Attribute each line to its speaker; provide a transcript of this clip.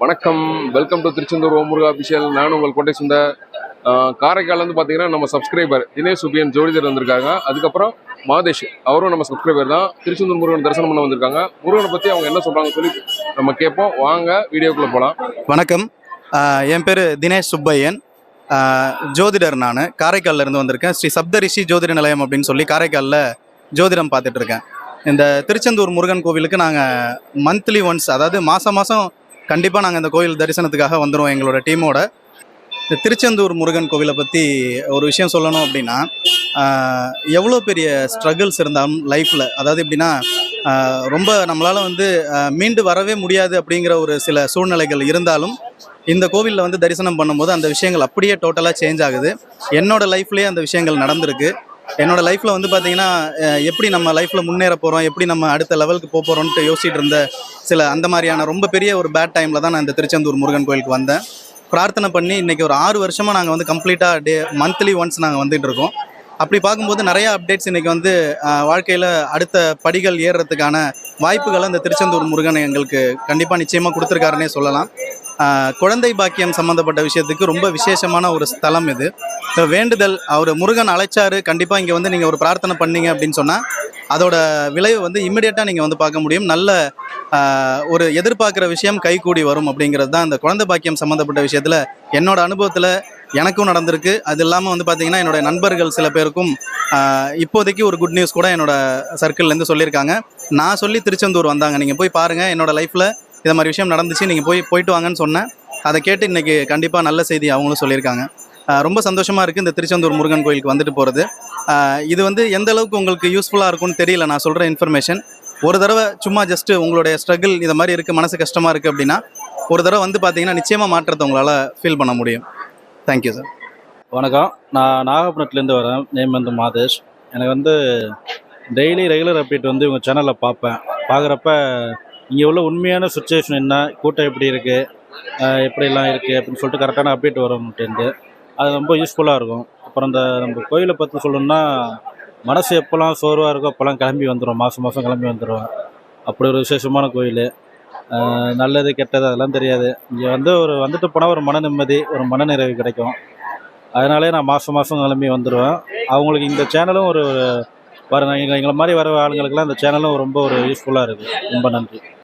Speaker 1: வணக்கம், welcome to Tiruchendur ஓமுருகா official. நான் உங்கள் கோட்டை சுந்தர். காரைக்கால்லேருந்து பார்த்தீங்கன்னா நம்ம சப்ஸ்கிரைபர் தினேஷ் சுபியன் ஜோதிடர் வந்திருக்காங்க. அதுக்கப்புறம் மாதேஷ் அவரும் நம்ம சப்ஸ்கிரைபர் தான். திருச்செந்தூர் முருகன் தரிசனம் பண்ண வந்திருக்காங்க. முருகனை பற்றி அவங்க என்ன சொல்கிறாங்க சொல்லி நம்ம கேட்போம். வாங்க வீடியோக்குள்ளே போகலாம்.
Speaker 2: வணக்கம், என் பேர் தினேஷ் சுப்பையன். ஜோதிடர். நான் காரைக்காலிலேருந்து வந்திருக்கேன். ஸ்ரீ சப்தரிஷி ஜோதிட நிலையம் அப்படின்னு சொல்லி காரைக்காலில் ஜோதிடம் பார்த்துட்ருக்கேன். இந்த திருச்செந்தூர் முருகன் கோவிலுக்கு நாங்கள் மந்த்லி ஒன்ஸ், அதாவது மாதம் கண்டிப்பாக நாங்கள் இந்த கோவில் தரிசனத்துக்காக வந்துடுவோம் எங்களோட டீமோட. இந்த திருச்செந்தூர் முருகன் கோவிலை பற்றி ஒரு விஷயம் சொல்லணும் அப்படின்னா, எவ்வளோ பெரிய ஸ்ட்ரகிள்ஸ் இருந்தாலும் லைஃப்பில், அதாவது எப்படின்னா ரொம்ப நம்மளால் மீண்டு வரவே முடியாது அப்படிங்கிற ஒரு சில சூழ்நிலைகள் இருந்தாலும் இந்த கோவிலில் தரிசனம் பண்ணும்போது அந்த விஷயங்கள் அப்படியே டோட்டலாக சேஞ்ச் ஆகுது. என்னோடய லைஃப்லேயே அந்த விஷயங்கள் நடந்திருக்கு. என்னோடய லைஃப்பில் பார்த்தீங்கன்னா, எப்படி நம்ம லைஃப்பில் முன்னேற போகிறோம், எப்படி நம்ம அடுத்த லெவலுக்கு போக போகிறோன்ட்டு யோசிச்சுட்டு இருந்த சில அந்த மாதிரியான ரொம்ப பெரிய ஒரு பேட் டைமில் தான் நான் இந்த திருச்செந்தூர் முருகன் கோயிலுக்கு வந்தேன். பிரார்த்தனை பண்ணி இன்றைக்கி ஒரு 6 வருஷமாக நாங்கள் கம்ப்ளீட்டாக மந்த்லி ஒன்ஸ் நாங்கள் வந்துட்டு இருக்கோம். அப்படி பார்க்கும்போது நிறையா அப்டேட்ஸ் இன்றைக்கி வாழ்க்கையில் அடுத்த படிகள் ஏறுறதுக்கான வாய்ப்புகளை இந்த திருச்செந்தூர் முருகன் எங்களுக்கு கண்டிப்பாக நிச்சயமாக கொடுத்துருக்காருன்னே சொல்லலாம். குழந்தை பாக்கியம் சம்மந்தப்பட்ட விஷயத்துக்கு ரொம்ப விசேஷமான ஒரு ஸ்தலம் இது. வேண்டுதல், அவர் முருகன் அழைச்சாரு, கண்டிப்பாக இங்கே நீங்கள் ஒரு பிரார்த்தனை பண்ணீங்க அப்படின்னு சொன்னால் அதோட விளைவு இம்மிடியட்டாக நீங்கள் பார்க்க முடியும். நல்ல ஒரு எதிர்பார்க்குற விஷயம் கைகூடி வரும் அப்படிங்கிறது தான் இந்த குழந்தை பாக்கியம் சம்மந்தப்பட்ட விஷயத்தில் என்னோட அனுபவத்தில் எனக்கும் நடந்திருக்கு. அது இல்லாமல் பார்த்தீங்கன்னா என்னோடய நண்பர்கள் சில பேருக்கும் இப்போதைக்கு ஒரு குட் நியூஸ் கூட என்னோடய சர்க்கிள்லேருந்து சொல்லியிருக்காங்க. நான் சொல்லி திருச்செந்தூர் வந்தாங்க, நீங்கள் போய் பாருங்கள், என்னோடய லைஃப்பில் இதை மாதிரி விஷயம் நடந்துச்சு, நீங்கள் போயிட்டு வாங்கன்னு சொன்னேன். அதை கேட்டு இன்றைக்கி கண்டிப்பாக நல்ல செய்தி அவங்களும் சொல்லியிருக்காங்க. ரொம்ப சந்தோஷமாக இருக்குது இந்த திருச்செந்தூர் முருகன் கோயிலுக்கு வந்துட்டு போகிறது. இது எந்த அளவுக்கு உங்களுக்கு யூஸ்ஃபுல்லாக இருக்கும்னு தெரியல. நான் சொல்கிற இன்ஃபர்மேஷன் ஒரு தடவை சும்மா ஜஸ்ட்டு உங்களுடைய ஸ்ட்ரகிள் இதை மாதிரி இருக்குது, மனசு கஷ்டமாக இருக்குது அப்படின்னா ஒரு தடவை பார்த்தீங்கன்னா நிச்சயமாக மாற்றத்தை உங்களால் ஃபீல் பண்ண முடியும். Thank you sir.
Speaker 3: வணக்கம், நான் நாகப்பட்டினத்துலேருந்து வரேன். நேம் மாதேஷ். எனக்கு டெய்லி ரெகுலர் அப்டேட் உங்கள் சேனலில் பார்க்குறப்ப இங்கே உள்ள உண்மையான சுச்சுவேஷன் என்ன, கூட்டம் எப்படி இருக்குது, எப்படிலாம் இருக்குது அப்படின்னு சொல்லிட்டு கரெக்டான அப்டேட் வரும்ட்டு அது ரொம்ப யூஸ்ஃபுல்லாக இருக்கும். அப்புறம் நம்ம கோயிலை பற்றி சொல்லணுன்னா, மனசு எப்போல்லாம் சோர்வாக இருக்கோ அப்போல்லாம் கிளம்பி வந்துடும். மாதம் கிளம்பி வந்துடுவேன். அப்படி ஒரு விசேஷமான கோயில். நல்லது கெட்டது அதெல்லாம் தெரியாது. இங்கே வந்துட்டு போனால் ஒரு மன நிம்மதி, ஒரு மனநிறைவு கிடைக்கும். அதனாலே நான் மாதம் கிளம்பி வந்துடுவேன். அவங்களுக்கு இந்த சேனலும் எங்களை மாதிரி வர ஆளுங்களுக்கெல்லாம் இந்த சேனலும் ரொம்ப ஒரு யூஸ்ஃபுல்லாக இருக்குது. ரொம்ப நன்றி.